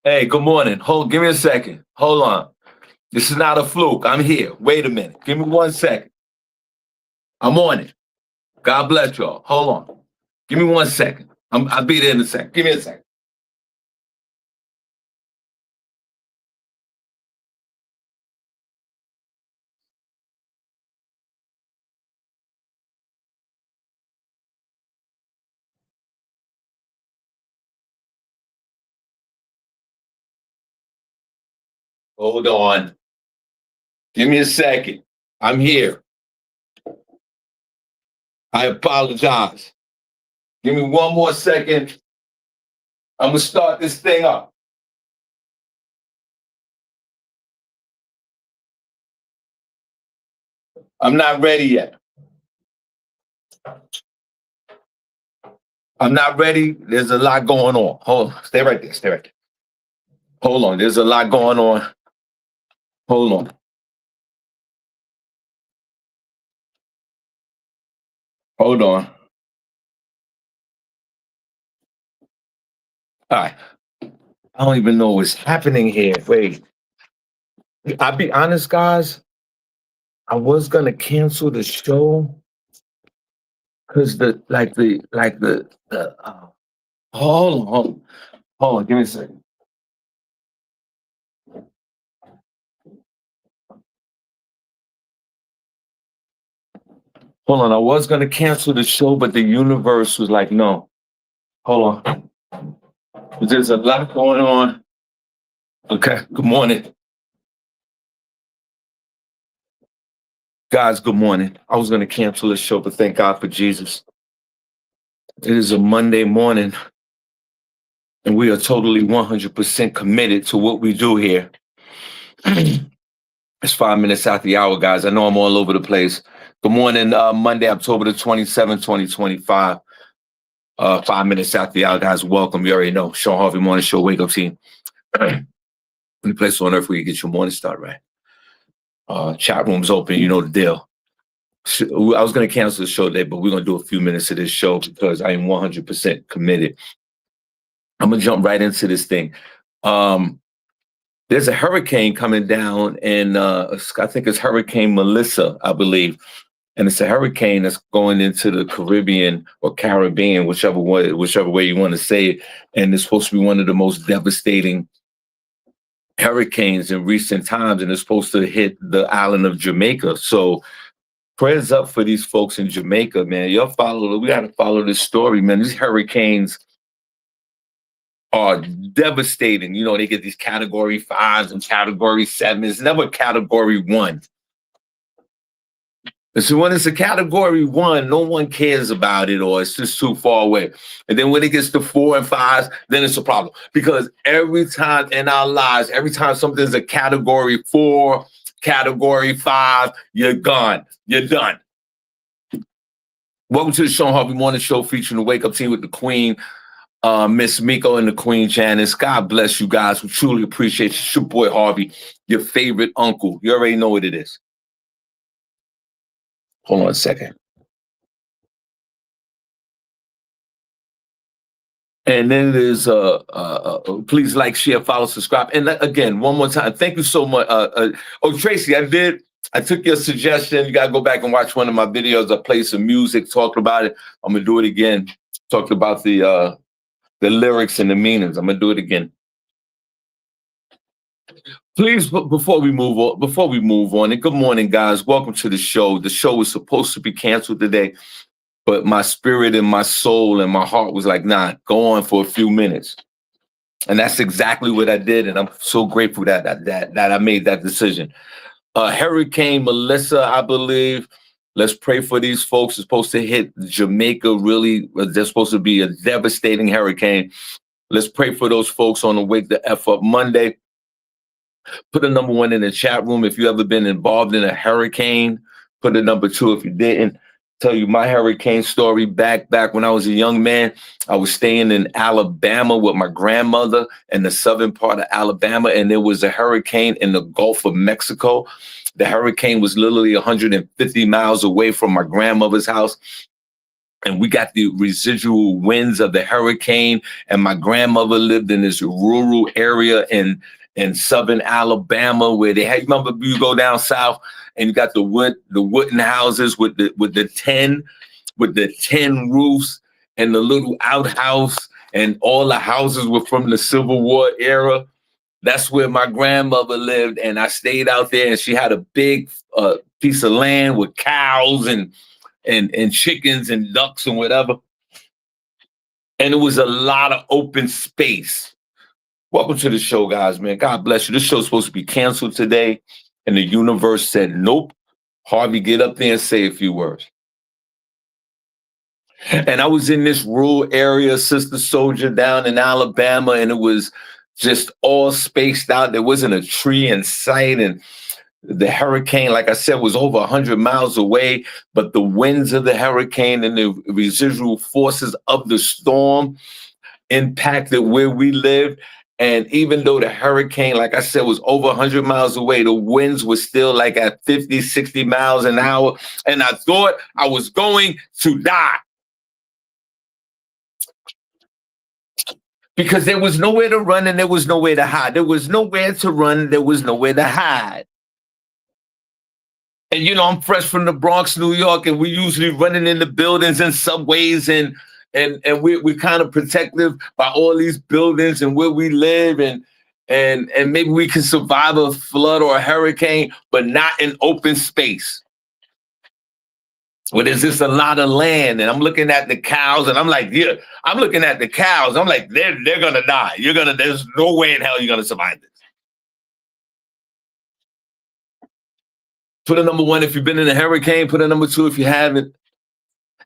Hey, good morning. Give me a second. Hold on. This is not a fluke. I'm here. Wait a minute. Give me 1 second. I'm on it. God bless y'all. Hold on. Give me 1 second. I'll be there in a second. Give me a second. Hold on. Give me a second. I'm here. I apologize. Give me one more second. I'm going to start this thing up. I'm not ready yet. I'm not ready. There's a lot going on. Hold on. Stay right there. Stay right there. Hold on. There's a lot going on. Hold on. Hold on. All right. I don't even know what's happening here. Wait. I'll be honest, guys. I was gonna cancel the show because hold on, give me a second. Hold on, I was gonna cancel the show, but the universe was like, no. Hold on. There's a lot going on. Okay, good morning. Guys, good morning. I was gonna cancel the show, but thank God for Jesus. It is a Monday morning, and we are totally 100% committed to what we do here. It's 5 minutes after the hour, guys. I know I'm all over the place. Good morning, Monday, October the 27th, 2025. 5 minutes after the hour, guys. Welcome. You already know. Shawn Harvey Morning Show, Wake Up Team. The place on earth where you get your morning start right. Chat room's open. You know the deal. I was going to cancel the show today, but we're going to do a few minutes of this show because I am 100% committed. I'm going to jump right into this thing. There's a hurricane coming down, and I think it's Hurricane Melissa, I believe. And it's a hurricane that's going into the Caribbean or Caribbean, whichever way you want to say it. And it's supposed to be one of the most devastating hurricanes in recent times, and it's supposed to hit the island of Jamaica. So prayers up for these folks in Jamaica, man. We got to follow this story, man. These hurricanes are devastating. You know, they get these category 5s and category 7s. It's never category 1. And so when it's a category 1, no one cares about it or it's just too far away. And then when it gets to 4 and 5s, then it's a problem. Because every time in our lives, every time something's a category 4, category 5, you're gone. You're done. Welcome to the Shawn Harvey Morning Show featuring the Wake Up Team with the Queen, Miss Miko and the Queen Janice. God bless you guys. We truly appreciate you. It's your boy Harvey, your favorite uncle. You already know what it is. Hold on a second. And then there's please like, share, follow, subscribe. And again, one more time, thank you so much. Tracy, I took your suggestion. You gotta go back and watch one of my videos. I played some music, talked about it. I'm gonna do it again. Talked about the lyrics and the meanings. I'm gonna do it again. Please, before we move on, and good morning, guys. Welcome to the show. The show was supposed to be canceled today, but my spirit and my soul and my heart was like, nah, go on for a few minutes. And that's exactly what I did. And I'm so grateful that I made that decision. Hurricane Melissa, I believe. Let's pray for these folks. It's supposed to hit Jamaica really. They're supposed to be a devastating hurricane. Let's pray for those folks on the Wake the F Up Monday. Put a number 1 in the chat room if you ever been involved in a hurricane. Put a number 2 if you didn't. Tell you my hurricane story back when I was a young man. I was staying in Alabama with my grandmother in the southern part of Alabama, and there was a hurricane in the Gulf of Mexico. The hurricane was literally 150 miles away from my grandmother's house. and we got the residual winds of the hurricane. And my grandmother lived in this rural area in southern Alabama where they had, remember you go down south and you got the wooden houses with the tin roofs and the little outhouse, and all the houses were from the Civil War era. That's where my grandmother lived, and I stayed out there, and she had a big piece of land with cows and chickens and ducks and whatever. And it was a lot of open space. Welcome to the show, guys, man. God bless you. This show's supposed to be canceled today, and the universe said, nope. Harvey, get up there and say a few words. And I was in this rural area, Sister Soldier, down in Alabama, and it was just all spaced out. There wasn't a tree in sight, and the hurricane, like I said, was over 100 miles away, but the winds of the hurricane and the residual forces of the storm impacted where we lived. And even though the hurricane, like I said, was over 100 miles away, the winds were still like at 50, 60 miles an hour. And I thought I was going to die. Because there was nowhere to run and there was nowhere to hide. There was nowhere to run, there was nowhere to hide. And, you know, I'm fresh from the Bronx, New York, and we usually running in the buildings and subways, and we're kind of protective by all these buildings and where we live, and maybe we can survive a flood or a hurricane, but not in open space. Well, there's just a lot of land, and I'm looking at the cows, and I'm like, yeah, I'm looking at the cows. I'm like, they're gonna die. There's no way in hell you're gonna survive this. Put a number 1 if you've been in a hurricane. Put a number 2 if you haven't.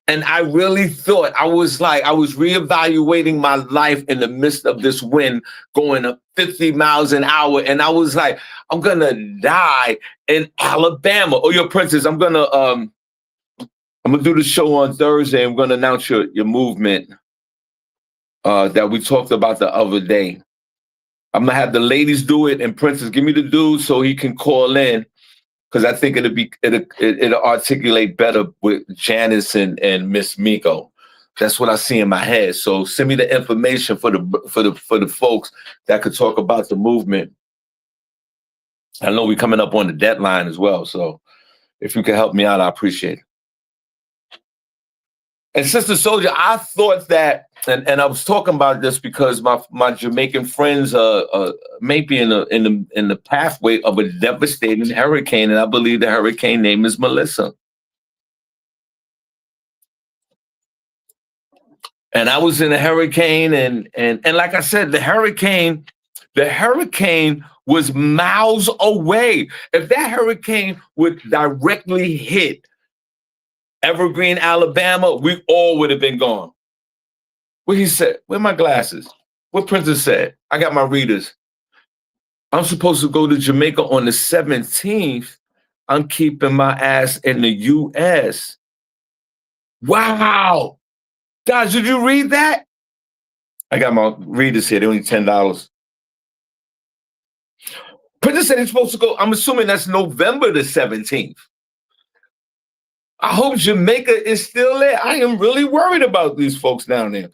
And I really thought, I was reevaluating my life in the midst of this wind going up 50 miles an hour. And I was like, I'm gonna die in Alabama. Oh, your princess, I'm gonna do the show on Thursday. I'm gonna announce your movement that we talked about the other day. I'm gonna have the ladies do it, and Princess, give me the dude so he can call in, because I think it'll articulate better with Janice and Miss Miko. That's what I see in my head. So send me the information for the folks that could talk about the movement. I know we're coming up on the deadline as well. So if you can help me out, I appreciate it. And Sister Soldier, I thought that, and I was talking about this because my Jamaican friends may be in the pathway of a devastating hurricane, and I believe the hurricane name is Melissa. And I was in a hurricane, and like I said, the hurricane was miles away. If that hurricane would directly hit Evergreen, Alabama, we all would have been gone. What he said, where my glasses? What Princess said? I got my readers. I'm supposed to go to Jamaica on the 17th. I'm keeping my ass in the US. Wow. Guys, did you read that? I got my readers here. They're only $10. Princess said he's supposed to go. I'm assuming that's November the 17th. I hope Jamaica is still there. I am really worried about these folks down there.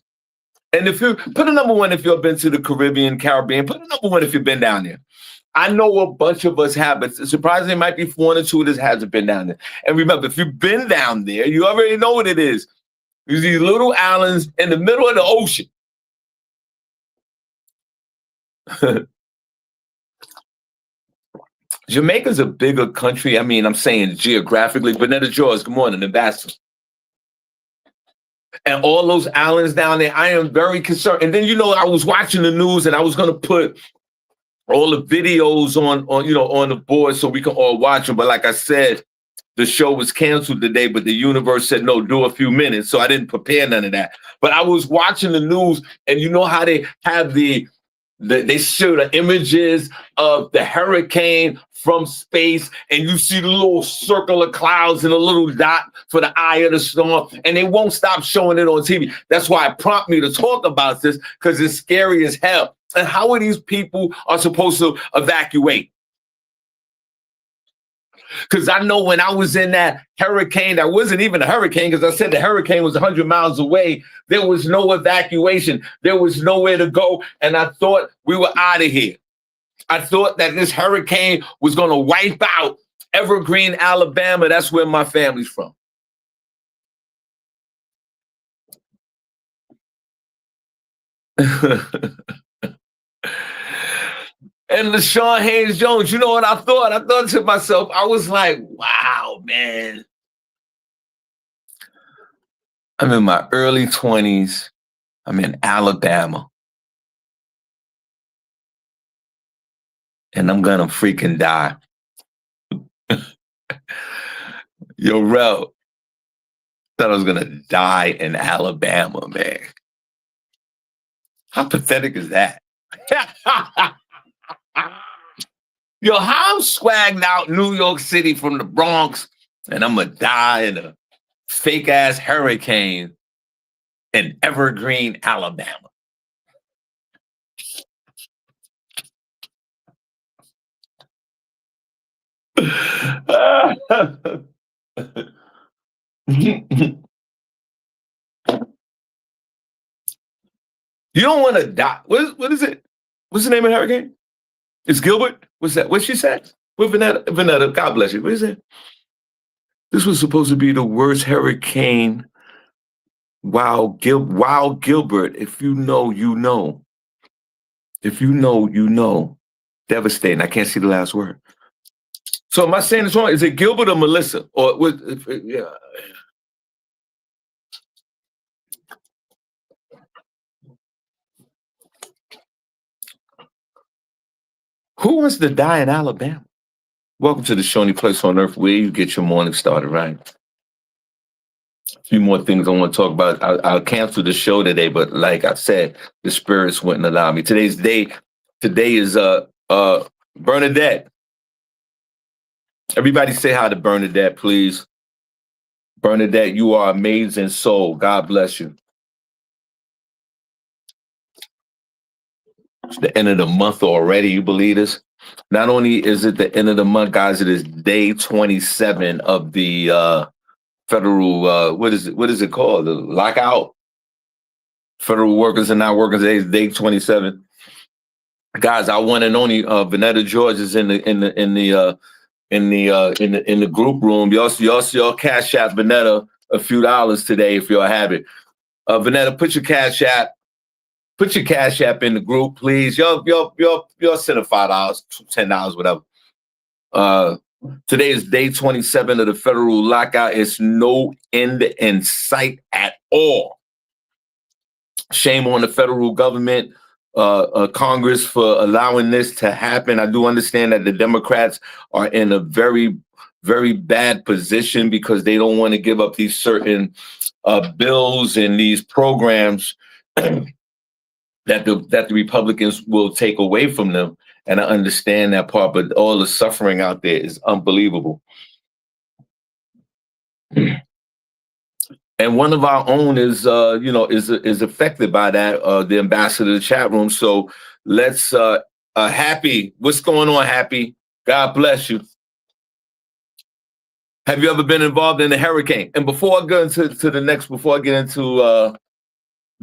And if you put a number 1 if you've been to the Caribbean. Put a number 1 if you've been down there. I know a bunch of us have, but surprisingly, it might be 1 or 2 of us hasn't been down there. And remember, if you've been down there, you already know what it is. There's these little islands in the middle of the ocean. Jamaica's a bigger country. I mean, I'm saying geographically. Vanetta George, good morning, Ambassador. And all those islands down there, I am very concerned. And then, you know, I was watching the news, and I was going to put all the videos on the board so we can all watch them. But like I said, the show was canceled today, but the universe said, no, do a few minutes. So I didn't prepare none of that. But I was watching the news, and you know how they have they show the images of the hurricane from space, and you see the little circle of clouds and a little dot for the eye of the storm, and they won't stop showing it on TV. That's why it prompted me to talk about this, because it's scary as hell. And how are these people are supposed to evacuate? Because I know when I was in that hurricane, that wasn't even a hurricane, because I said the hurricane was 100 miles away. There was no evacuation. There was nowhere to go. And I thought we were out of here. I thought that this hurricane was going to wipe out Evergreen, Alabama. That's where my family's from. And LaShawn Hayes Jones, you know what I thought? I thought to myself, I was like, wow, man. I'm in my early 20s. I'm in Alabama. And I'm going to freaking die. Yo, Rel, thought I was going to die in Alabama, man. How pathetic is that? Yo, how I'm swagged out New York City from the Bronx, and I'm going to die in a fake-ass hurricane in Evergreen, Alabama. You don't want to die. What is it? What's the name of the hurricane? It's Gilbert? What's that? What she said? With Vanetta, God bless you. What is it? This was supposed to be the worst hurricane. Wow, Gilbert. If you know, you know. If you know, you know. Devastating. I can't see the last word. So am I saying this wrong? Is it Gilbert or Melissa? Or yeah. Who wants to die in Alabama? Welcome to the Shoney Place on Earth, where you get your morning started, right? A few more things I want to talk about. I'll cancel the show today, but like I said, the spirits wouldn't allow me. Today is Bernadette. Everybody say hi to Bernadette, please. Bernadette, you are amazing soul. God bless you. It's the end of the month already. You believe this? Not only is it the end of the month, guys, it is day 27 of the federal, what is it called? The lockout. Federal workers and not workers. Today is day 27. Guys, our one and only Vanetta George is in the group room. Y'all cash app Vanetta a few dollars today if y'all have it. Vanetta, put your cash app in the group, please. Y'all send a $5, $10, whatever. Today is day 27 of the federal lockout. It's no end in sight at all. Shame on the federal government, Congress, for allowing this to happen. I do understand that the Democrats are in a very, very bad position because they don't want to give up these certain bills and these programs that the Republicans will take away from them. And I understand that part, but all the suffering out there is unbelievable. And one of our own is affected by that, the ambassador of the chat room. So let's, Happy, what's going on, Happy? God bless you. Have you ever been involved in a hurricane? And before I go before I get into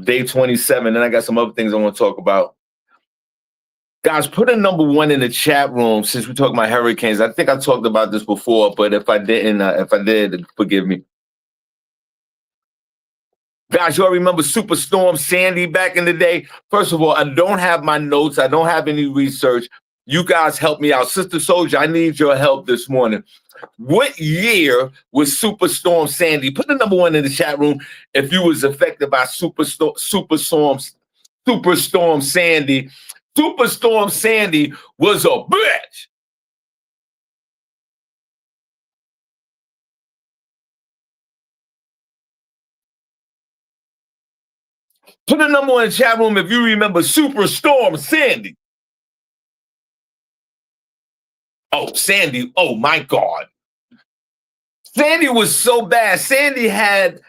day 27, and I got some other things I want to talk about. Guys, put a number 1 in the chat room since we're talking about hurricanes. I think I talked about this before, but if I did, forgive me. Guys, you all remember Superstorm Sandy back in the day? First of all, I don't have my notes. I don't have any research. You guys help me out. Sister Soldier, I need your help this morning. What year was Superstorm Sandy? Put the number 1 in the chat room if you was affected by Superstorm Sandy. Superstorm Sandy was a bitch. Put a number 1 in the chat room if you remember Superstorm Sandy. Oh, Sandy. Oh, my God. Sandy was so bad. Sandy had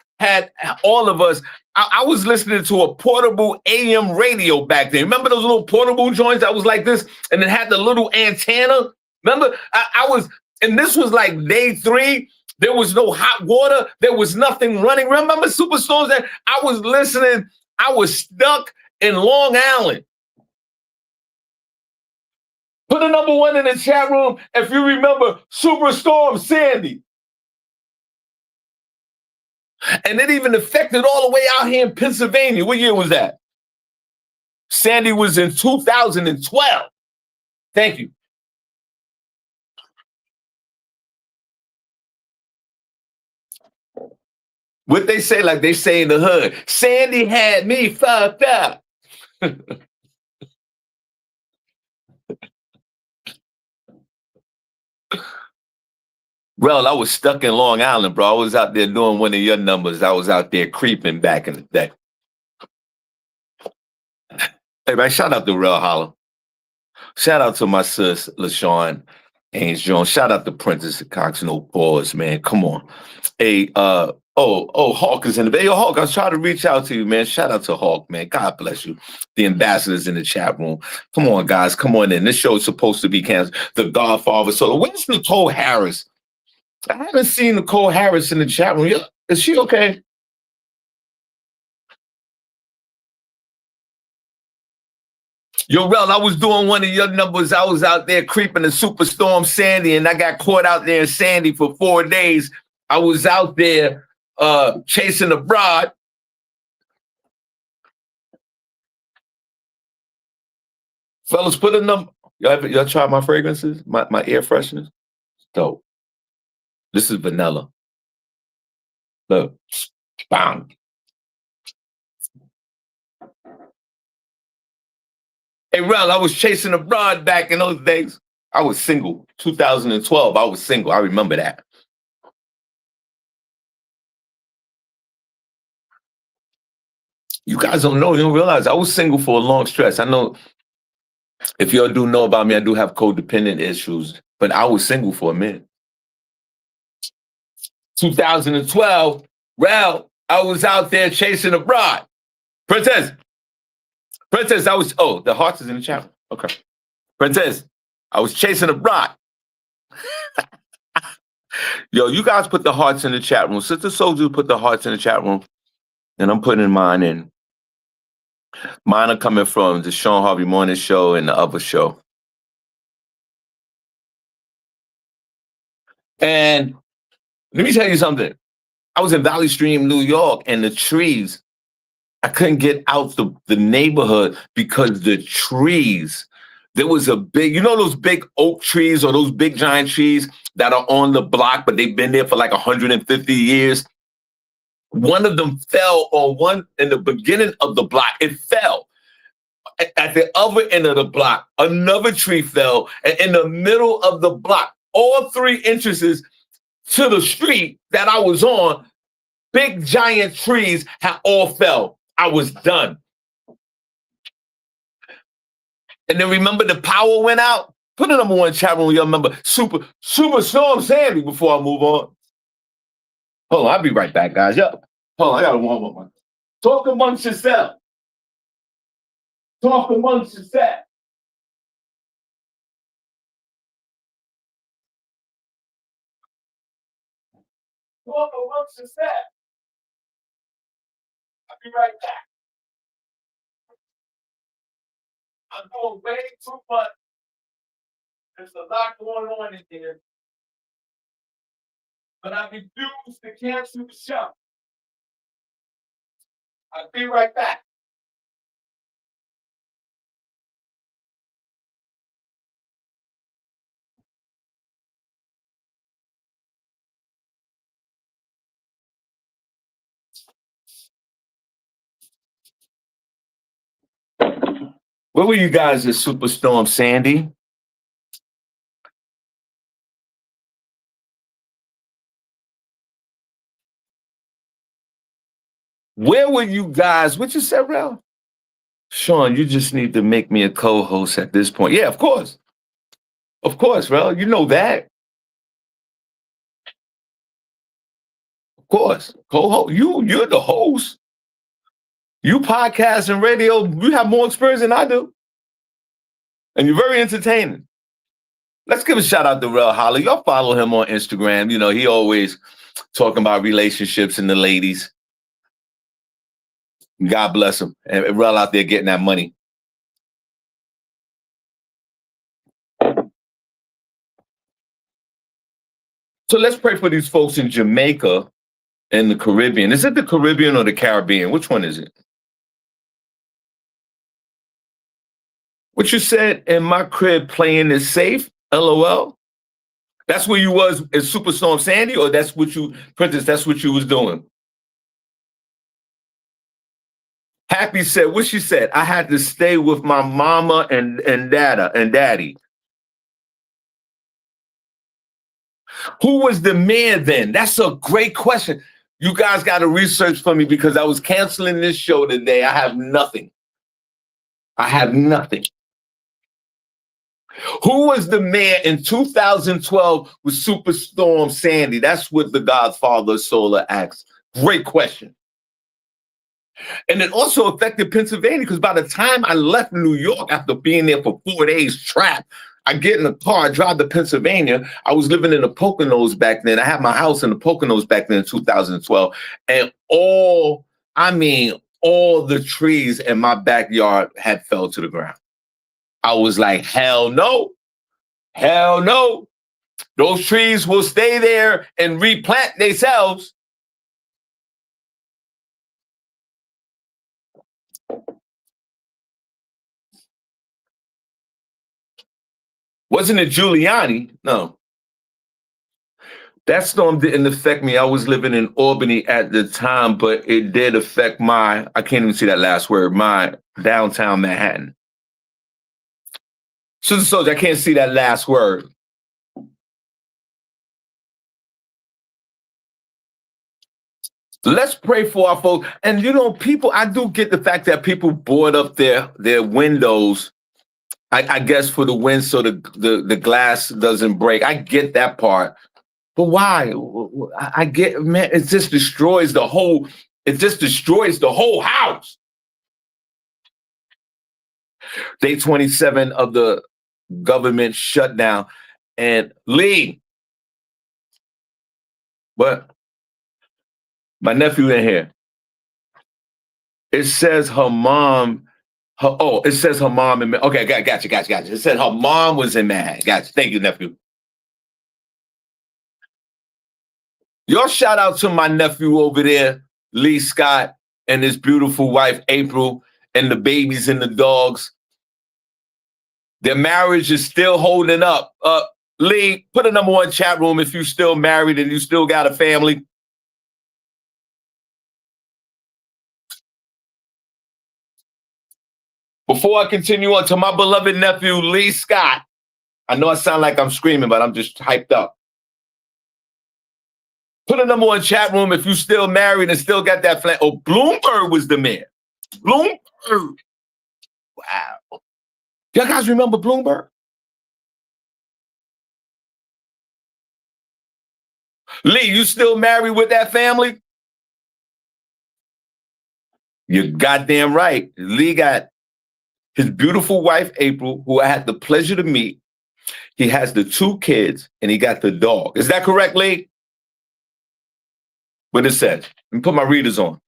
all of us. I was listening to a portable AM radio back then. Remember those little portable joints that was like this and it had the little antenna? Remember? And this was like day 3. There was no hot water. There was nothing running. Remember Superstorms that I was listening? I was stuck in Long Island. Put a number 1 in the chat room if you remember Superstorm Sandy. And it even affected all the way out here in Pennsylvania. What year was that? Sandy was in 2012. Thank you. What they say, like they say in the hood, Sandy had me fucked up. Well, I was stuck in Long Island, bro. I was out there doing one of your numbers. I was out there creeping back in the day. Hey, man, shout out to Real Holla. Shout out to my sis, LaShawn Haynes Jones. Shout out to Princess Cox, no pause, man. Come on. Hey, Hawk is in the Yo, Hawk, I was trying to reach out to you, man. Shout out to Hawk, man. God bless you. The ambassadors in the chat room. Come on, guys. Come on in. This show is supposed to be canceled. The Godfather Solo. Where's Nicole Harris? I haven't seen Nicole Harris in the chat room. Is she okay? Yo, Rel, I was doing one of your numbers. I was out there creeping the Superstorm Sandy, and I got caught out there in Sandy for 4 days. I was out there chasing a broad. Fellas, put a number. Y'all try my fragrances, my air fresheners? Dope. This is vanilla. Look, bam. Hey, Rel, I was chasing a broad back in those days. I was single. 2012, I was single. I remember that. You guys don't know. You don't realize I was single for a long stretch. I know if y'all do know about me, I do have codependent issues, but I was single for a minute. 2012, Rel, I was out there chasing a broad. Princess, I was, the hearts is in the chat. Okay. Princess, I was chasing a broad. Yo, you guys put the hearts in the chat room. Sister Soldier put the hearts in the chat room, and I'm putting mine in. Mine are coming from the Shawn Harvey Morning Show and the other show. And let me tell you something. I was in Valley Stream, New York, and the trees, I couldn't get out the neighborhood because the trees, there was a big, those big oak trees or those big giant trees that are on the block, but they've been there for like 150 years. One of them fell on one in the beginning of the block. It fell. At the other end of the block, another tree fell. And in the middle of the block, all 3 entrances to the street that I was on, big giant trees had all fell. I was done. And then remember the power went out? Put a number 1 chat room. Y'all remember Superstorm Sandy before I move on. Hold on, I'll be right back, guys. Hold on, I gotta warm up. Talk amongst yourself. Talk amongst yourself. Talk amongst yourself. I'll be right back. I'm doing way too much. There's a lot going on in here. But I refuse to cancel the show. I'll be right back. Where were you guys at Superstorm Sandy? Where were you guys? What you said, Rel? Shawn, you just need to make me a co-host at this point. Yeah, of course. Of course, Rel. You know that. Of course. Co-host. You're the host. You podcast and radio, you have more experience than I do. And you're very entertaining. Let's give a shout out to Rel Holly. Y'all follow him on Instagram. You know, he always talking about relationships and the ladies. God bless him. And Rel out there getting that money. So let's pray for these folks in Jamaica and the Caribbean. Is it the Caribbean or the Caribbean? Which one is it? What you said in my crib playing is safe? LOL. That's where you was in Superstorm Sandy, or that's what you, Princess, that's what you was doing? Happy said, what she said, I had to stay with my mama and daddy. Who was the man then? That's a great question. You guys got to research for me because I was canceling this show today. I have nothing. I have nothing. Who was the man in 2012 with Superstorm Sandy? That's what the Godfather Solar asked. Great question. And it also affected Pennsylvania because by the time I left New York after being there for 4 days trapped, I get in the car, I drive to Pennsylvania. I was living in the Poconos back then. I had my house in the Poconos back then in 2012. And all the trees in my backyard had fell to the ground. I was like, hell no. Hell no. Those trees will stay there and replant themselves. Wasn't it Giuliani? No. That storm didn't affect me. I was living in Albany at the time, but it did affect I can't even see that last word, my downtown Manhattan. Sister Soldier, I can't see that last word. Let's pray for our folks. And you know, people, I do get the fact that people board up their windows, I guess for the wind so the glass doesn't break. I get that part. But why? I get, man, it just destroys the whole house. Day 27 of the government shutdown. And Lee, but my nephew in here. It says her mom, it says her mom in, okay, gotcha. It said her mom was in Manhattan. Gotcha. Thank you, nephew. Y'all shout out to my nephew over there, Lee Scott, and his beautiful wife, April, and the babies and the dogs. Their marriage is still holding up. Lee, put a #1 chat room if you're still married and you still got a family. Before I continue on to my beloved nephew, Lee Scott, I know I sound like I'm screaming, but I'm just hyped up. Put a #1 chat room if you still married and still got that flat. Oh, Bloomberg was the man. Bloomberg. Wow. Y'all guys remember Bloomberg? Lee, you still married with that family? You're goddamn right. Lee got his beautiful wife, April, who I had the pleasure to meet. He has the 2 kids and he got the dog. Is that correct, Lee? What it says. Let me put my readers on.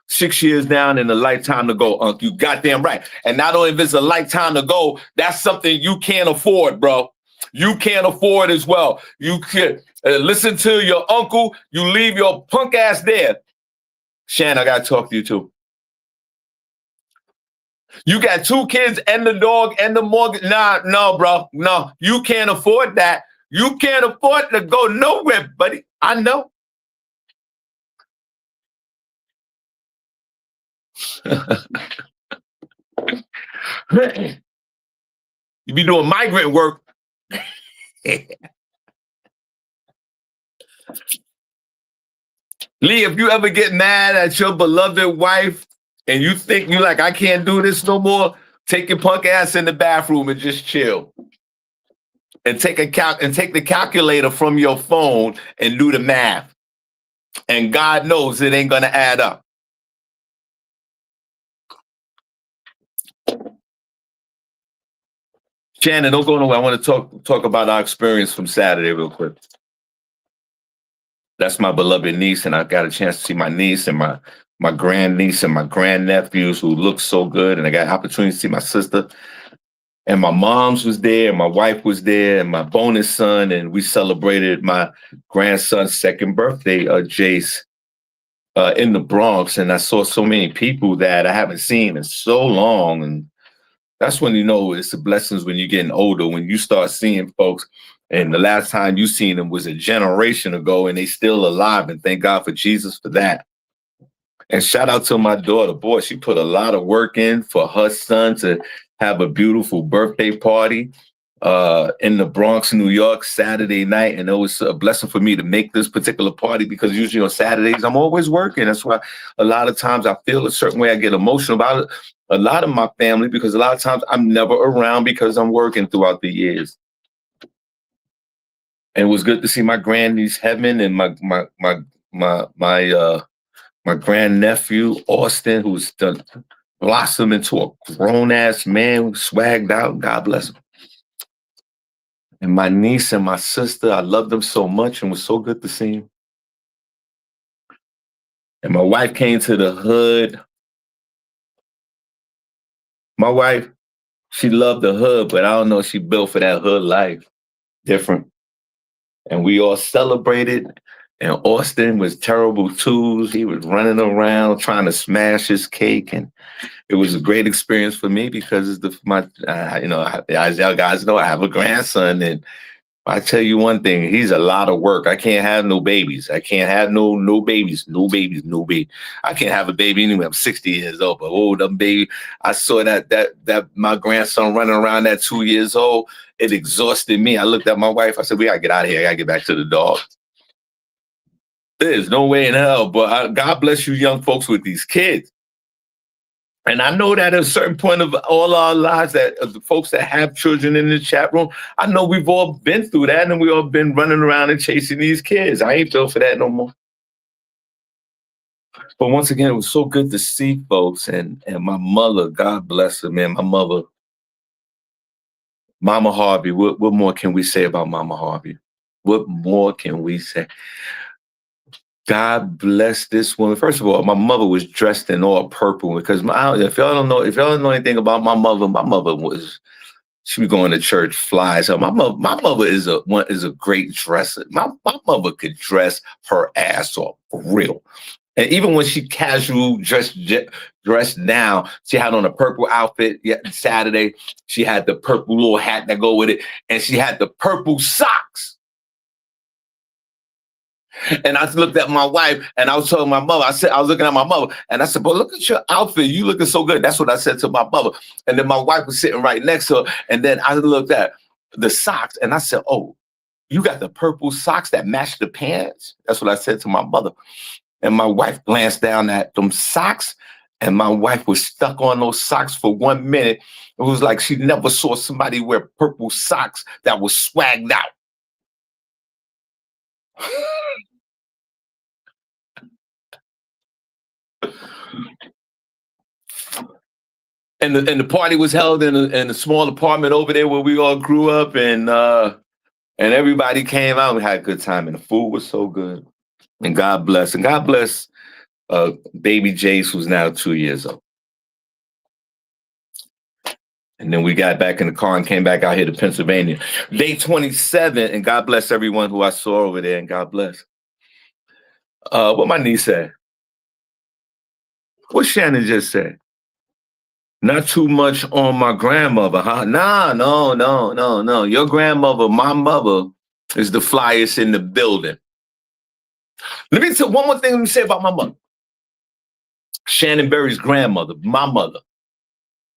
6 years down and a lifetime to go, Unc. You goddamn right. And not only if it's a lifetime to go, that's something you can't afford, bro. You can't afford as well. You can listen to your uncle. You leave your punk ass there. Shan, I gotta talk to you too. You got 2 kids and the dog and the mortgage. Nah, no, bro. No, you can't afford that. You can't afford to go nowhere, buddy. I know. You be doing migrant work. Lee, if you ever get mad at your beloved wife and you think you like, I can't do this no more, take your punk ass in the bathroom and just chill. And take the calculator from your phone and do the math. And God knows it ain't gonna add up. Shannon, don't go nowhere. I want to talk about our experience from Saturday real quick. That's my beloved niece, and I got a chance to see my niece and my grandniece and my grandnephews who look so good. And I got an opportunity to see my sister. And my mom's was there, and my wife was there, and my bonus son, and we celebrated my grandson's second birthday, Jace, in the Bronx. And I saw so many people that I haven't seen in so long. And that's when you know it's the blessings when you're getting older, when you start seeing folks. And the last time you seen them was a generation ago, and they still alive. And thank God for Jesus for that. And shout out to my daughter. Boy, she put a lot of work in for her son to have a beautiful birthday party in the Bronx, New York, Saturday night. And it was a blessing for me to make this particular party because usually on Saturdays, I'm always working. That's why a lot of times I feel a certain way. I get emotional about it. A lot of my family, because a lot of times I'm never around because I'm working throughout the years. And it was good to see my grandniece Heaven and my grandnephew Austin, who's done blossomed into a grown-ass man who swagged out. God bless him. And my niece and my sister, I love them so much and was so good to see him. And my wife came to the hood. My wife, she loved the hood, but I don't know if she built for that hood life. Different. And we all celebrated. And Austin was terrible too. He was running around trying to smash his cake. And it was a great experience for me because it's as y'all guys know, I have a grandson, and I tell you one thing, he's a lot of work. I can't have no babies. I can't have no babies. I can't have a baby anyway. I'm 60 years old, but them baby, I saw that my grandson running around at 2 years old. It exhausted me. I looked at my wife. I said, we gotta get out of here. I gotta get back to the dog. There's no way in hell, but God bless you young folks with these kids. And I know that at a certain point of all our lives, that the folks that have children in the chat room, I know we've all been through that, and we all been running around and chasing these kids. I ain't built for that no more. But once again, it was so good to see folks, and my mother, God bless her, man, my mother, Mama Harvey. What more can we say about Mama Harvey? What more can we say? God bless this woman. First of all, my mother was dressed in all purple because if y'all don't know anything about my mother she was going to church fly. So my mother is a great dresser. My mother could dress her ass off for real. And even when she casual dressed now, she had on a purple outfit. Saturday, she had the purple little hat that go with it, and she had the purple socks. And I looked at my wife and I was telling my mother, I was looking at my mother and I said, but look at your outfit. You looking so good. That's what I said to my mother. And then my wife was sitting right next to her. And then I looked at the socks and I said, oh, you got the purple socks that match the pants? That's what I said to my mother. And my wife glanced down at them socks, and my wife was stuck on those socks for 1 minute. It was like she never saw somebody wear purple socks that was swagged out. And the party was held in a small apartment over there where we all grew up, and everybody came out and had a good time, and the food was so good. And God bless baby Jace, who's now 2 years old. And then we got back in the car and came back out here to Pennsylvania. Day 27, and God bless everyone who I saw over there, and God bless. What my niece said. What Shannon just said. Not too much on my grandmother, huh? Nah, no. Your grandmother, my mother, is the flyest in the building. Let me tell one more thing let me say about my mother. Shannon Berry's grandmother, my mother.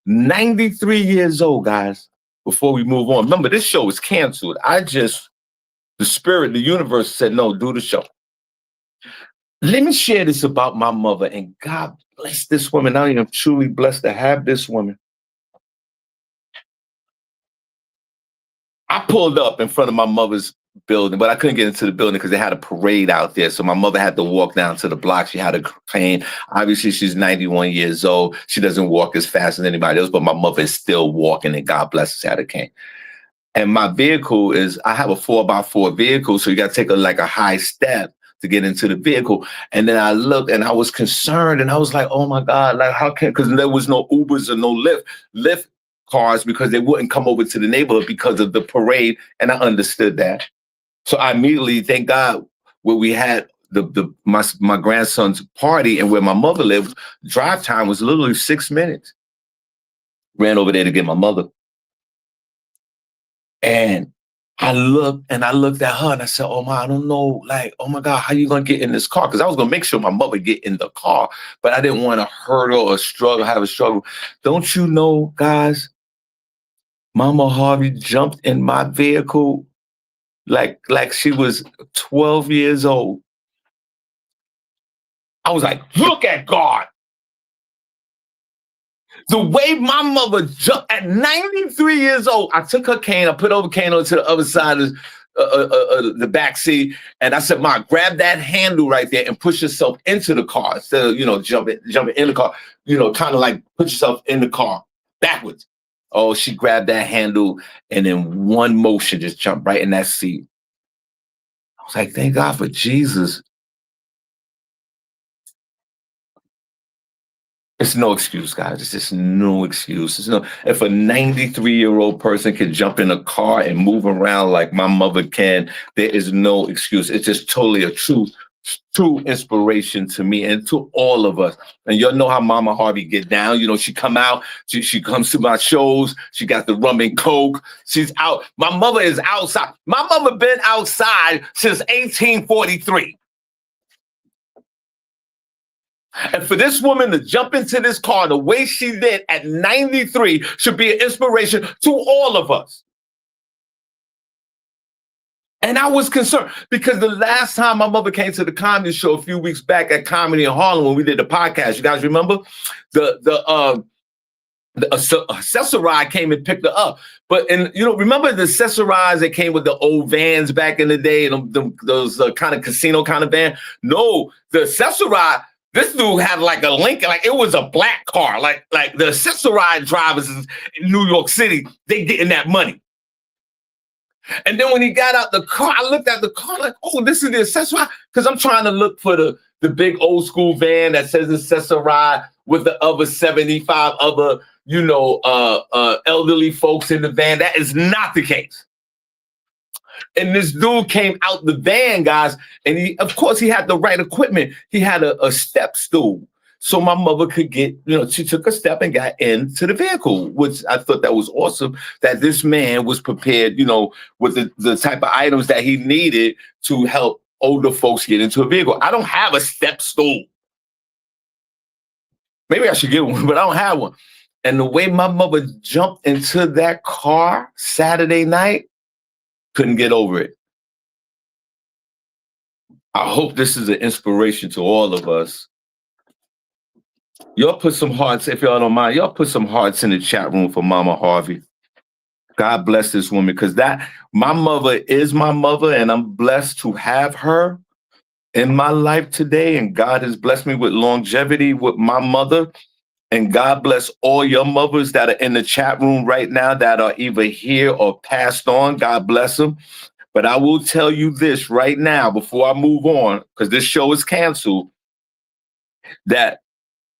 93 years old, guys, before we move on. Remember, this show is canceled. The spirit, the universe said, no, do the show. Let me share this about my mother, and God bless this woman. I am truly blessed to have this woman. I pulled up in front of my mother's building, but I couldn't get into the building because they had a parade out there. So my mother had to walk down to the block. She had a cane. Obviously, she's 91 years old. She doesn't walk as fast as anybody else, but my mother is still walking, and God bless us, had a cane. And my vehicle is, I have a 4x4 vehicle, so you got to take a high step to get into the vehicle. And then I looked and I was concerned, and I was like, oh my God, like how can, because there was no Ubers or no Lyft cars, because they wouldn't come over to the neighborhood because of the parade. And I understood that. So I immediately, thank God, where we had my grandson's party and where my mother lived, drive time was literally 6 minutes. Ran over there to get my mother. And I looked at her and I said, oh my, I don't know, like, oh my God, how you gonna get in this car? Because I was gonna make sure my mother get in the car, but I didn't want to hurt her or have a struggle. Don't you know, guys, Mama Harvey jumped in my vehicle like she was 12 years old. I was like, look at God. The way my mother jumped at 93 years old, I took her cane, I put over cane onto the other side of the back seat, and I said, Ma, grab that handle right there and push yourself into the car instead of, jumping in the car, kind of like put yourself in the car backwards. Oh, she grabbed that handle and in one motion just jumped right in that seat. I was like, thank God for Jesus. It's no excuse, guys. It's just no excuse. If a 93-year-old person can jump in a car and move around like my mother can, there is no excuse. It's just totally a true inspiration to me and to all of us. And y'all know how Mama Harvey get down. She come out, she comes to my shows, she got the rum and coke, she's out. My mother is outside. My mother been outside since 1843. And for this woman to jump into this car the way she did at 93 should be an inspiration to all of us. And I was concerned because the last time my mother came to the comedy show a few weeks back at Comedy in Harlem when we did the podcast, you guys remember? The Accessoride came and picked her up. But, remember the Accessorides that came with the old vans back in the day, and those kind of casino kind of van? No, the Accessoride, this dude had like a Lincoln, like it was a black car, like the Accessoride drivers in New York City, they getting that money. And then when he got out the car, I looked at the car like, oh, this is the Accessoride, because I'm trying to look for the big old school van that says Accessoride with the other 75 other, elderly folks in the van. That is not the case. And this dude came out the van, guys, and he had the right equipment. He had a step stool. So my mother could get, she took a step and got into the vehicle, which I thought that was awesome, that this man was prepared, with the type of items that he needed to help older folks get into a vehicle. I don't have a step stool. Maybe I should get one, but I don't have one. And the way my mother jumped into that car Saturday night, couldn't get over it. I hope this is an inspiration to all of us. Y'all put some hearts, if y'all don't mind, y'all put some hearts in the chat room for Mama Harvey. God bless this woman, because my mother is my mother, and I'm blessed to have her in my life today. And God has blessed me with longevity with my mother. And God bless all your mothers that are in the chat room right now that are either here or passed on. God bless them. But I will tell you this right now before I move on, because this show is canceled, that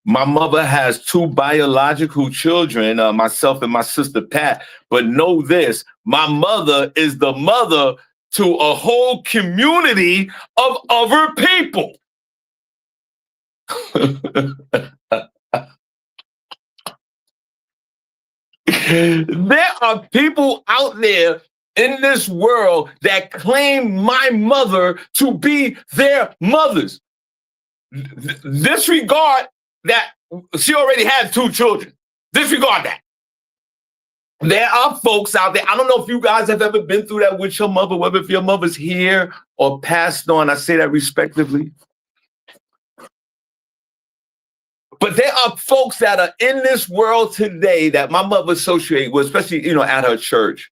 my mother has 2 biological children, myself and my sister Pat. But know this, my mother is the mother to a whole community of other people. There are people out there in this world that claim my mother to be their mothers. Disregard that she already had 2 children. Disregard that. There are folks out there. I don't know if you guys have ever been through that with your mother, whether if your mother's here or passed on. I say that respectively. But there are folks that are in this world today that my mother associates with, especially, at her church,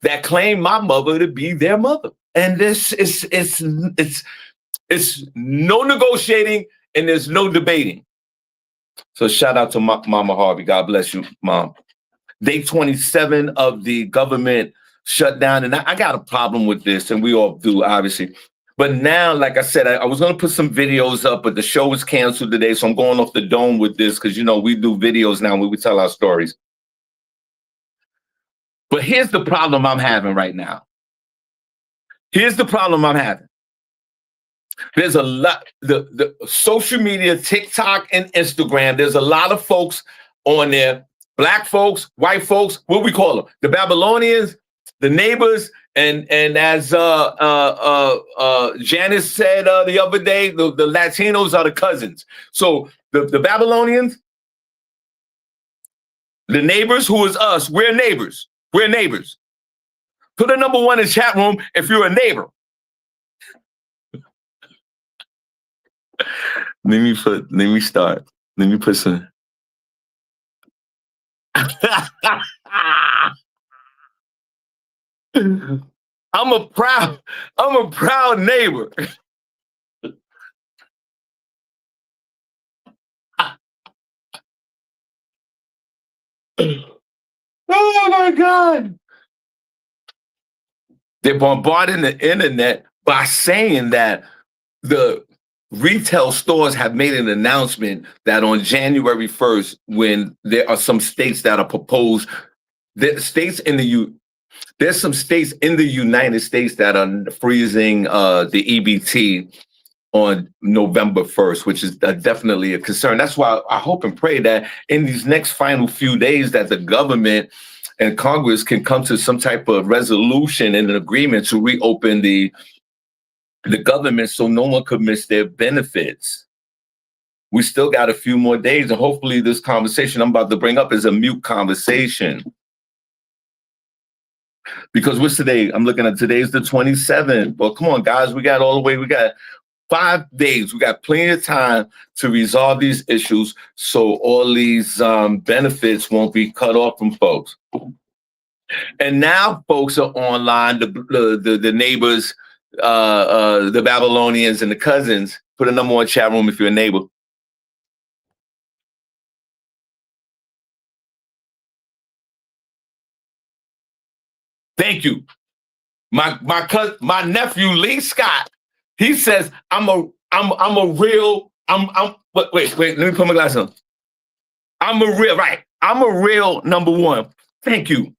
that claim my mother to be their mother. And this is it's no negotiating and there's no debating. So shout out to Mama Harvey. God bless you, Mom. Day 27 of the government shutdown. And I got a problem with this, and we all do, obviously. But now, like I said, I was going to put some videos up, but the show was canceled today. So I'm going off the dome with this because, you know, we do videos now where we tell our stories. But here's the problem I'm having right now. Here's the problem I'm having. There's a lot, the social media, TikTok and Instagram, there's a lot of folks on there, black folks, white folks, what we call them, the Babylonians, the neighbors, and as Janice said the other day, the Latinos are the cousins. So the Babylonians, the neighbors, who is us, we're neighbors. We're neighbors. Put a number 1 in the chat room if you're a neighbor. Let me start. Let me put some. I'm a proud neighbor. Oh my God. They're bombarding the internet by saying that the retail stores have made an announcement that on January 1st, when there are some states that are proposed, there's some states in the United States that are freezing the EBT on November 1st, which is definitely a concern. That's why I hope and pray that in these next final few days that the government and Congress can come to some type of resolution and an agreement to reopen the government so no one could miss their benefits. We still got a few more days, and hopefully this conversation I'm about to bring up is a mute conversation. Because what's today? I'm looking at today's the 27th. Well, come on, guys, we got 5 days. We got plenty of time to resolve these issues so all these benefits won't be cut off from folks. And now folks are online, the neighbors, the Babylonians and the cousins. Put a number 1 chat room if you're a neighbor. Thank you. My nephew Lee Scott, he says wait, let me put my glasses on. I'm a real number 1. Thank you.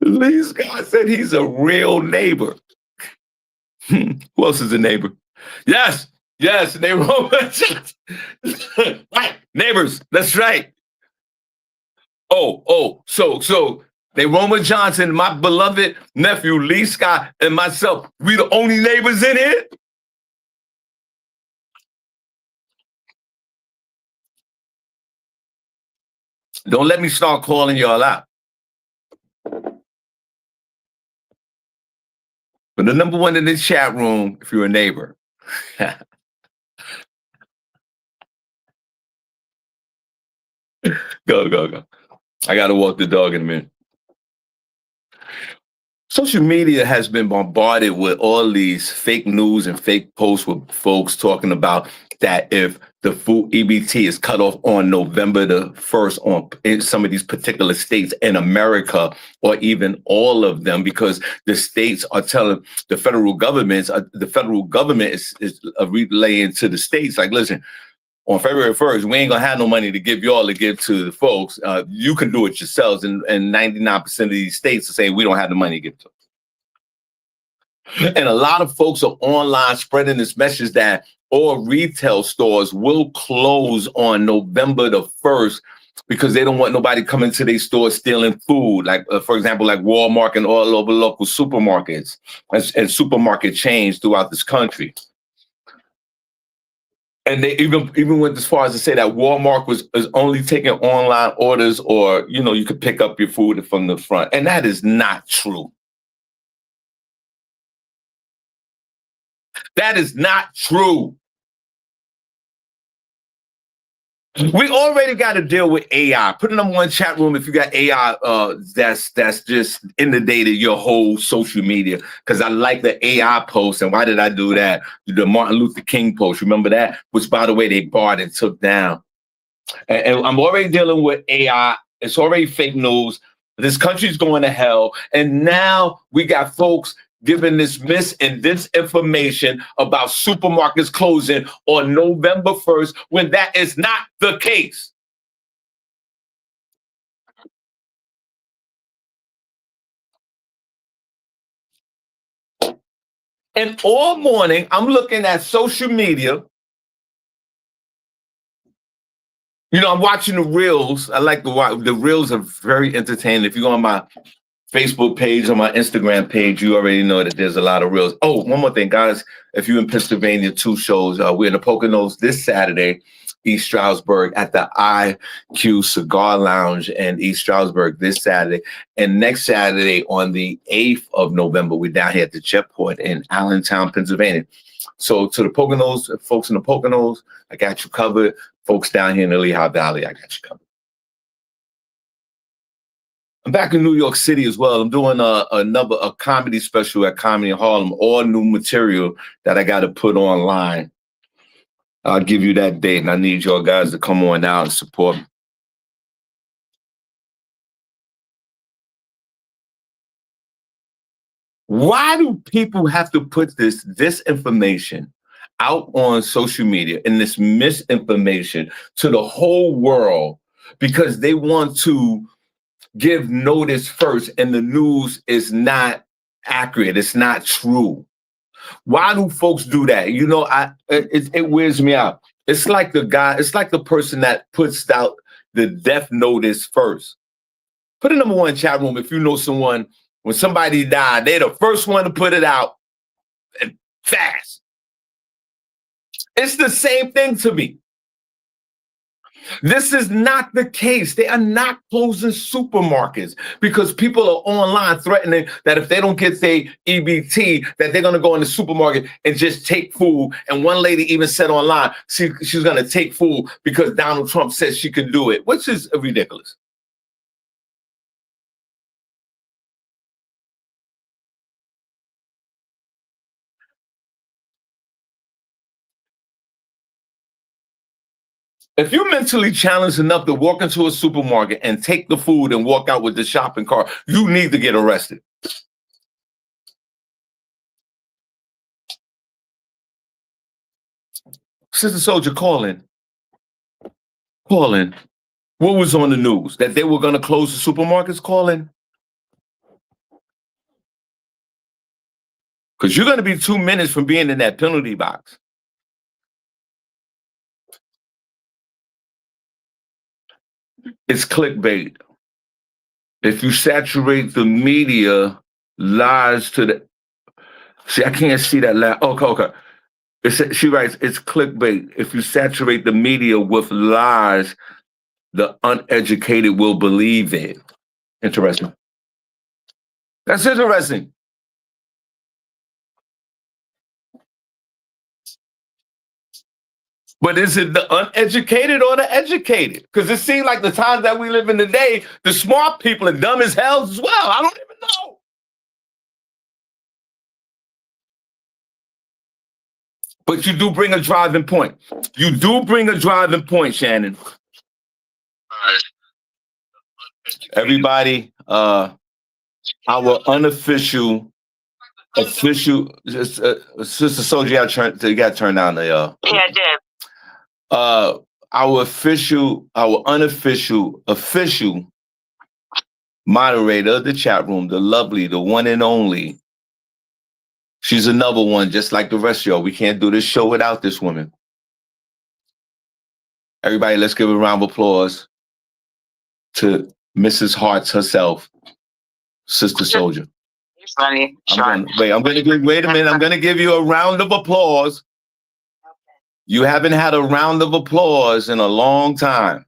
Lee Scott said he's a real neighbor. Who else is a neighbor? Yes, neighbor. Right, neighbors. That's right. So they Roma Johnson, my beloved nephew Lee Scott, and myself, we the only neighbors in here. Don't let me start calling y'all out. But the number 1 in this chat room, if you're a neighbor. Go. I got to walk the dog in a minute. Social media has been bombarded with all these fake news and fake posts with folks talking about that if the food EBT is cut off on November the 1st in some of these particular states in America, or even all of them, because the states are telling the federal government is relaying to the states, like, listen, on February 1st, we ain't gonna have no money to give y'all to give to the folks. You can do it yourselves. And 99% of these states are saying we don't have the money to give to them. And a lot of folks are online spreading this message that all retail stores will close on November the 1st because they don't want nobody coming to their stores stealing food. Like, for example, like Walmart and all over local supermarkets and supermarket chains throughout this country. And they even went as far as to say that Walmart is only taking online orders, or, you know, you could pick up your food from the front. And that is not true. That is not true. We already got to deal with AI. Put it in one chat room if you got AI that's just inundated your whole social media. Because I like the AI post. And why did I do that? The Martin Luther King post. Remember that? Which, by the way, they barred and took down. And I'm already dealing with AI. It's already fake news. This country's going to hell. And now we got folks giving this mis and disinformation about supermarkets closing on November 1st when that is not the case. And all morning, I'm looking at social media. You know, I'm watching the reels. I like to watch. The reels are very entertaining. If you go on my Facebook page or my Instagram page, you already know that there's a lot of reels. Oh, one more thing, guys. If you're in Pennsylvania, 2 shows. We're in the Poconos this Saturday, East Stroudsburg, at the IQ Cigar Lounge in East Stroudsburg this Saturday. And next Saturday on the 8th of November, we're down here at the Jetport in Allentown, Pennsylvania. So to the Poconos, folks in the Poconos, I got you covered. Folks down here in the Lehigh Valley, I got you covered. I'm back in New York City as well. I'm doing a comedy special at Comedy in Harlem, all new material that I got to put online. I'll give you that date, and I need y'all guys to come on out and support me. Why do people have to put this information out on social media and this misinformation to the whole world because they want to give notice first and the news is not accurate, it's not true? Why do folks do that? You know, it wears me out. It's like the person that puts out the death notice first. Put a number one chat room if you know someone, when somebody died, they're the first one to put it out and fast. It's the same thing to me. This is not the case. They are not closing supermarkets because people are online threatening that if they don't get their EBT, that they're going to go in the supermarket and just take food. And one lady even said online she's going to take food because Donald Trump says she can do it, which is ridiculous. If you're mentally challenged enough to walk into a supermarket and take the food and walk out with the shopping cart, you need to get arrested. Sister Soldier, call in. Call in. What was on the news? That they were going to close the supermarkets? Call in. Because you're going to be 2 minutes from being in that penalty box. It's clickbait. If you saturate the media, lies to the... See, I can't see that last... Okay. She writes, it's clickbait. If you saturate the media with lies, the uneducated will believe it. Interesting. That's interesting. But is it the uneducated or the educated? Because it seems like the times that we live in today, the smart people are dumb as hell as well. I don't even know. But you do bring a driving point. You do bring a driving point, Shannon. Everybody, our unofficial, official, Sister Soldier, you got to turn down the... Yeah, I did. Our unofficial, official moderator of the chat room, the lovely, the one and only. She's another one, just like the rest of y'all. We can't do this show without this woman. Everybody, let's give a round of applause to Mrs. Hearts herself, Sister Soldier. It's funny. Wait a minute. I'm going to give you a round of applause. You haven't had a round of applause in a long time.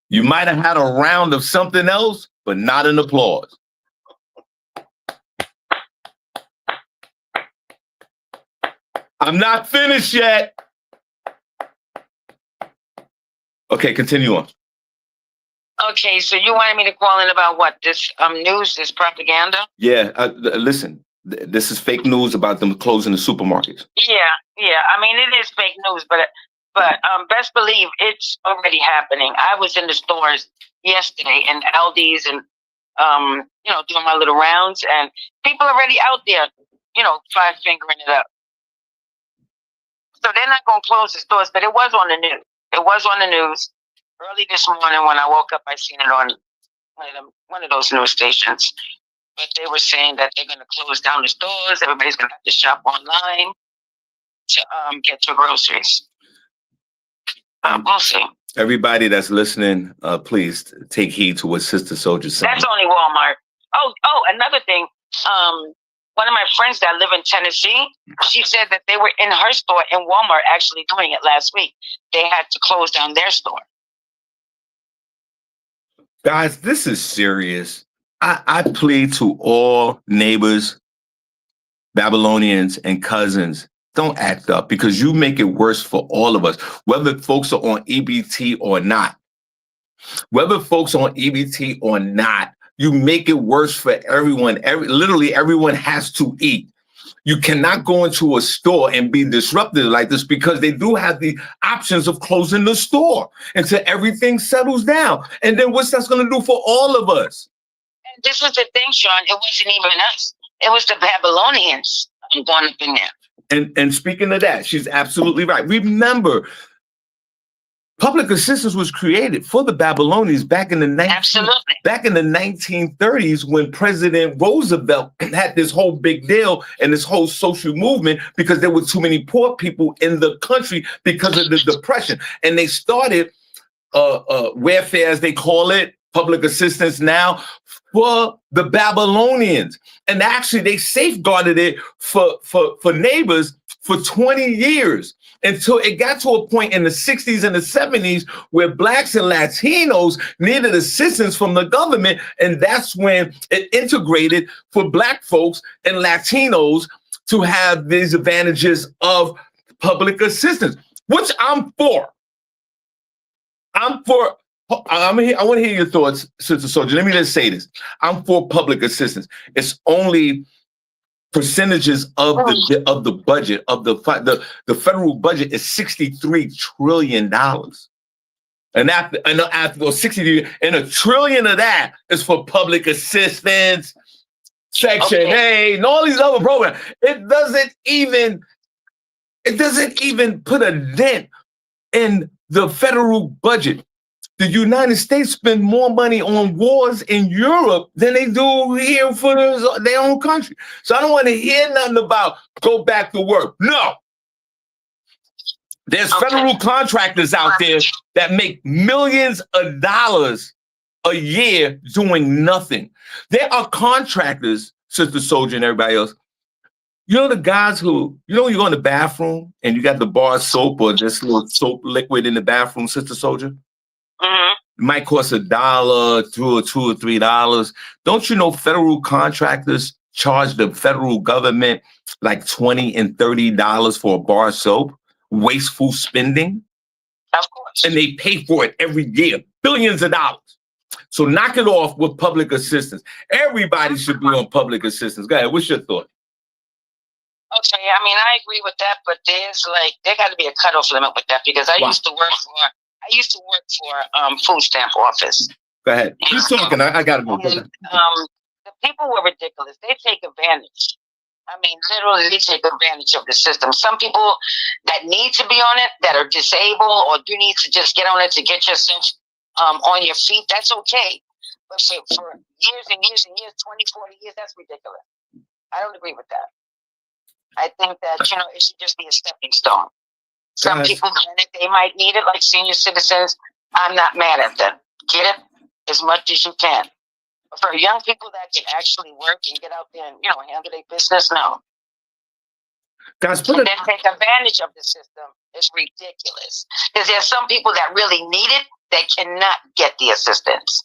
You might have had a round of something else, but not an applause. I'm not finished yet. Okay, continue on. Okay, so you wanted me to call in about what? This news, this propaganda? Yeah, listen, this is fake news about them closing the supermarkets. Yeah. I mean, it is fake news, but best believe it's already happening. I was in the stores yesterday and Aldi's and doing my little rounds, and people already out there, five fingering it up. So they're not going to close the stores, but it was on the news. It was on the news early this morning when I woke up. I seen it on one of those news stations. But they were saying that they're going to close down the stores. Everybody's going to have to shop online to get your groceries. We'll see. Everybody that's listening, please take heed to what Sister Soldier said. That's only Walmart. Oh, another thing. One of my friends that live in Tennessee, she said that they were in her store in Walmart actually doing it last week. They had to close down their store. Guys, this is serious. I plead to all neighbors, Babylonians, and cousins, don't act up because you make it worse for all of us, whether folks are on EBT or not. Whether folks are on EBT or not, you make it worse for everyone. Literally, everyone has to eat. You cannot go into a store and be disrupted like this because they do have the options of closing the store until everything settles down. And then what's that's going to do for all of us? And this was the thing, Shawn. It wasn't even us. It was the Babylonians going up in there. And speaking of that, she's absolutely right. Remember, public assistance was created for the Babylonians back in the 1930s when President Roosevelt had this whole big deal and this whole social movement because there were too many poor people in the country because of the Depression. And they started welfare, as they call it, public assistance now, for the Babylonians. And actually they safeguarded it for neighbors for 20 years. Until it got to a point in the 60s and the 70s where Blacks and Latinos needed assistance from the government. And that's when it integrated for Black folks and Latinos to have these advantages of public assistance, which I'm for. I want to hear your thoughts, Sister Soldier. Let me just say this. I'm for public assistance. It's only percentages of the budget of the federal budget is $63 trillion, and after 60 and $1 trillion of that is for public assistance, Section 8, and all these other programs. It doesn't even put a dent in the federal budget. The United States spend more money on wars in Europe than they do here for their own country. So I don't want to hear nothing about go back to work. No. There's federal contractors out there that make millions of dollars a year doing nothing. There are contractors, Sister Soldier and everybody else. You know the guys who, you go in the bathroom and you got the bar soap or just a little soap liquid in the bathroom, Sister Soldier? Mm-hmm. It might cost $1, $2 or $3. Don't you know federal contractors charge the federal government like $20 and $30 for a bar soap? Wasteful spending. Of course. And they pay for it every year, billions of dollars. So knock it off with public assistance. Everybody should be on public assistance. Go ahead. What's your thought? Okay, I mean, I agree with that, but there got to be a cutoff limit with that because I used to work for food stamp office. Go ahead. Keep talking. I got to go. The people were ridiculous. They take advantage. I mean, literally, they take advantage of the system. Some people that need to be on it, that are disabled, or you need to just get on it to get yourself on your feet, that's okay. But for years and years and years, 20, 40 years, that's ridiculous. I don't agree with that. I think that, it should just be a stepping stone. Some people, they might need it, like senior citizens. I'm not mad at them. Get it as much as you can. But for young people that can actually work and get out there and, handle their business, no. Guys, and then take advantage of the system is ridiculous. Because there's some people that really need it that cannot get the assistance.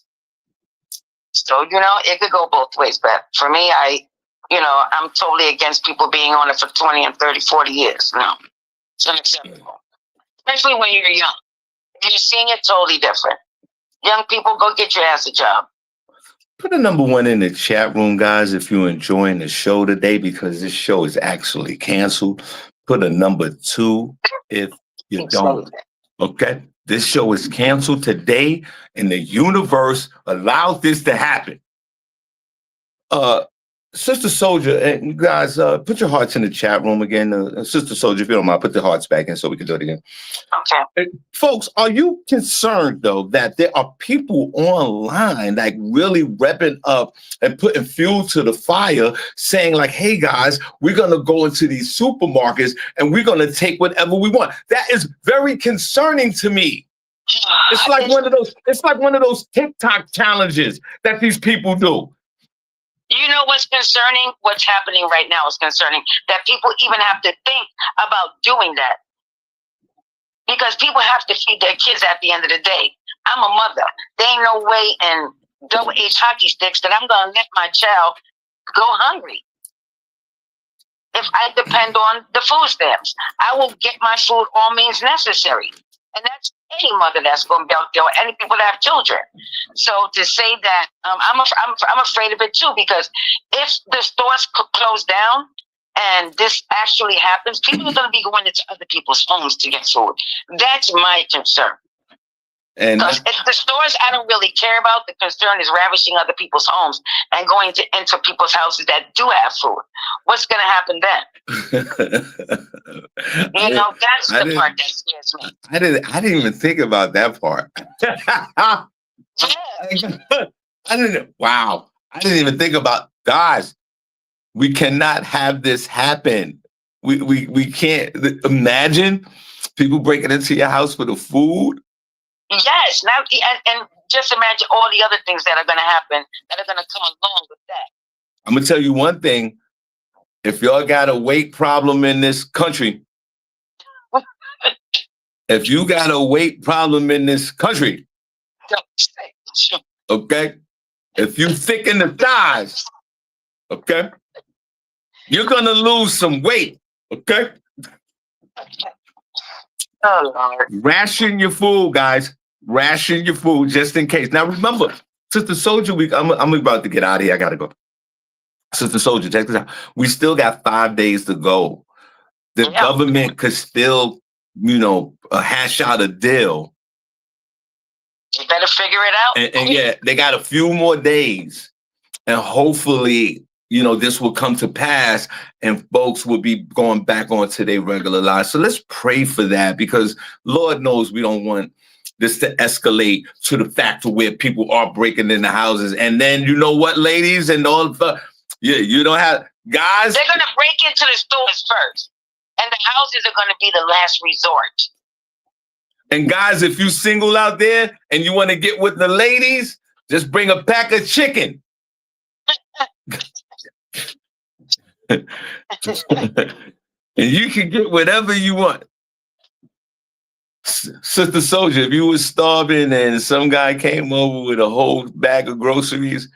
So, it could go both ways. But for me, I'm totally against people being on it for 20 and 30, 40 years. No, it's unacceptable. Especially when you're young. You're seeing it totally different. Young people, go get your ass a job. Put a number 1 in the chat room, guys, if you're enjoying the show today, because this show is actually canceled. Put a number 2 if you don't. Okay? This show is canceled today, and the universe allowed this to happen. Sister Soldier, and guys, put your hearts in the chat room again. Sister Soldier, if you don't mind, put the hearts back in so we can do it again. Okay. Folks, are you concerned, though, that there are people online like really revving up and putting fuel to the fire, saying like, hey, guys, we're going to go into these supermarkets and we're going to take whatever we want? That is very concerning to me. It's like one of those TikTok challenges that these people do. You know what's concerning? What's happening right now is concerning, that people even have to think about doing that. Because people have to feed their kids at the end of the day. I'm a mother. There ain't no way in double H hockey sticks that I'm going to let my child go hungry. If I depend on the food stamps, I will get my food all means necessary. And that's any mother that's going to be out there, or any people that have children. So to say that, I'm afraid of it too, because if the stores close down and this actually happens, people are going to be going into other people's homes to get food. That's my concern. Because if the stores I don't really care about, the concern is ravishing other people's homes and going into people's houses that do have food. What's going to happen then? That's the part that scares me. I didn't even think about that part. Wow. I didn't even think about, guys, we cannot have this happen. We can't imagine people breaking into your house for the food. Yes, now and just imagine all the other things that are going to happen that are going to come along with that. I'm gonna tell you one thing: if y'all got a weight problem in this country, okay, if you thicken the thighs, okay, you're gonna lose some weight, okay. Oh Lord! Ration your food, guys. Ration your food just in case. Now remember, Sister Soldier Week. I'm about to get out of here. I gotta go. Sister Soldier, check this out. We still got 5 days to go. The government could still, hash out a deal. You better figure it out. And yeah, they got a few more days, and hopefully, this will come to pass, and folks will be going back onto their regular lives. So let's pray for that, because Lord knows we don't want this to escalate to the fact of where people are breaking into houses. And then, you know what, ladies, and all the, you don't have, guys. They're going to break into the stores first, and the houses are going to be the last resort. And guys, if you single out there and you want to get with the ladies, just bring a pack of chicken. And you can get whatever you want. Sister Soldier, if you were starving and some guy came over with a whole bag of groceries,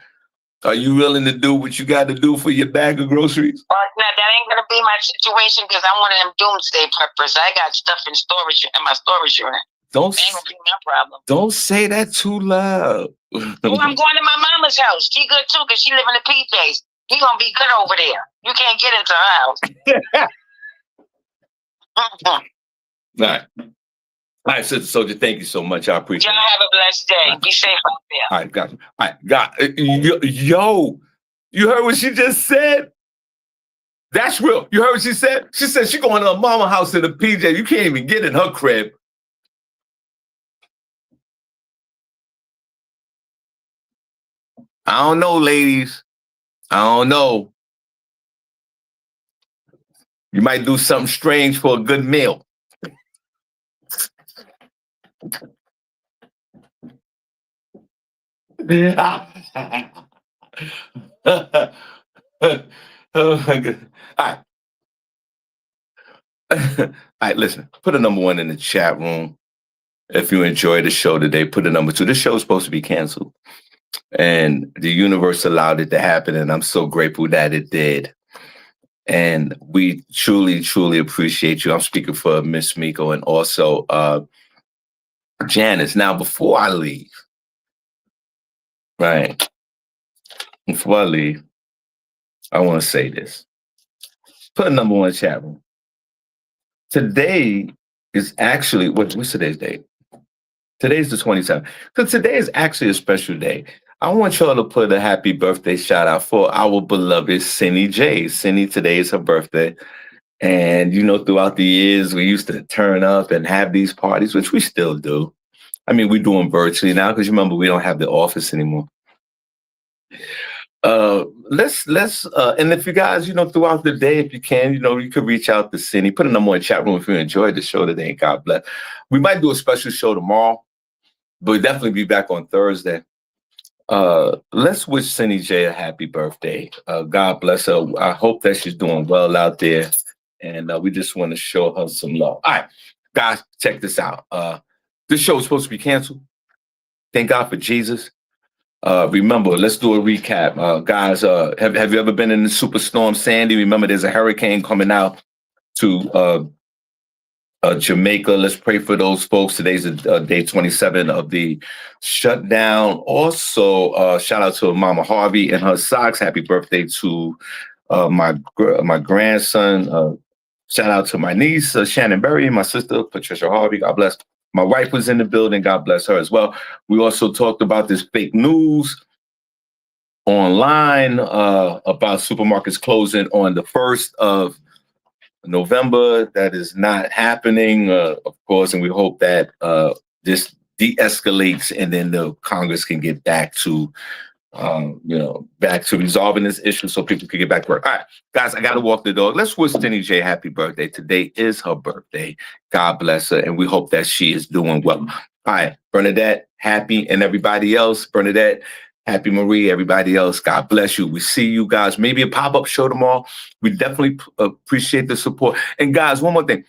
are you willing to do what you got to do for your bag of groceries? Now, that ain't going to be my situation, because I'm one of them doomsday preppers. I got stuff in storage in my storage unit. That ain't going to be my problem. Don't say that too loud. Well, I'm going to my mama's house. She good too, because she live in the PJs. He going to be good over there. You can't get into her house. All right. All right, Sister Soldier, thank you so much. I appreciate it. Y'all have a blessed day. Be safe out there. All right, got you. All right, yo, you heard what she just said? That's real. You heard what she said? She said she going to her mama house in the PJ. You can't even get in her crib. I don't know, ladies. I don't know. You might do something strange for a good meal. Oh my God. All right. All right, listen. Put a number 1 in the chat room. If you enjoyed the show today, put a number 2. This show is supposed to be canceled, and the universe allowed it to happen, and I'm so grateful that it did. And we truly, truly appreciate you. I'm speaking for Miss Miko, and also Janice. Now, before I leave, right? Before I leave, I want to say this. Put a number one chat room. Today is actually, what's today's date? Today's the 27th. So today is actually a special day. I want y'all to put a happy birthday shout out for our beloved Cindy J. Cindy, today is her birthday. And, throughout the years, we used to turn up and have these parties, which we still do. I mean, we do them virtually now because remember, we don't have the office anymore. Let's and if you guys, throughout the day, if you can, you could reach out to Cindy, put a number in the chat room if you enjoyed the show today. God bless. We might do a special show tomorrow, but we'll definitely be back on Thursday. Let's wish Cindy J a happy birthday. God bless her. I hope that she's doing well out there. And we just want to show her some love. All right, guys, check this out. This show is supposed to be canceled. Thank God for Jesus. Remember, let's do a recap. Guys, have you ever been in the Superstorm Sandy? Remember, there's a hurricane coming out to Jamaica. Let's pray for those folks. Today's day 27 of the shutdown. Also, shout out to Mama Harvey and her socks. Happy birthday to my grandson. Shout out to my niece, Shannon Berry, and my sister, Patricia Harvey. God bless. My wife was in the building. God bless her as well. We also talked about this fake news online about supermarkets closing on the 1st of November. That is not happening, of course, and we hope that this de-escalates and then the Congress can get back to back to resolving this issue so people can get back to work. All right, guys, I got to walk the dog. Let's wish Cindy J happy birthday. Today is her birthday. God bless her, and we hope that she is doing well. All right, Bernadette, happy, and everybody else. Bernadette, happy Marie, everybody else. God bless you. We see you guys. Maybe a pop-up show tomorrow. We definitely appreciate the support. And guys, one more thing.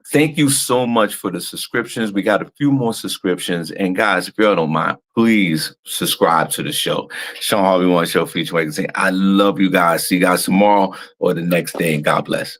Thank you so much for the subscriptions. We got a few more subscriptions. And guys, if y'all don't mind, please subscribe to the show. Shawn Harvey One Show featuring Magazine. I love you guys. See you guys tomorrow or the next day. And God bless.